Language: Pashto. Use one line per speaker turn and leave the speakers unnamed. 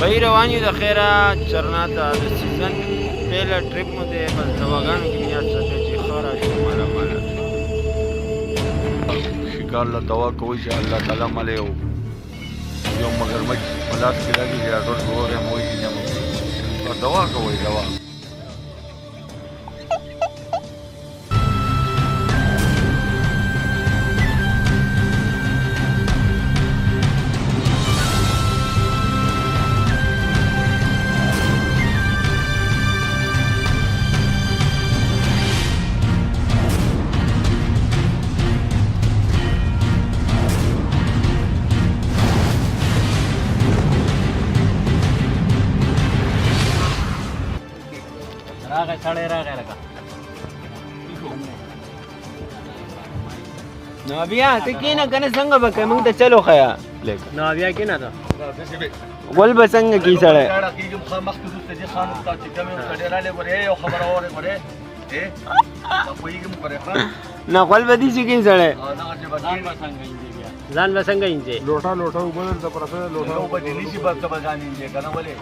بهي روان یو د خیره چرنا ته د سیزن پیله ټریپ مو دی بس دواګانو کې نیت ساتئ چې ښه راشو مالا
شکار له دوا کوي چې الله تعالی ملې یو مگرمچ په لاس کې راځي چې ډاکټر ګورې موي چې دوا کوي دوا
راغی سړی راغی لکه نو بیا ته کېنه که نه څنګه به کوې موږ ته چلو ښیه نو بیا کېنه ته غول به څنګه کي سړی نه غول به داسې کوي سړی ځان به څنګه انځې
لوټه اوبه درته پرته لوټه اوبه جنیسي به ځان انځې که نه ولې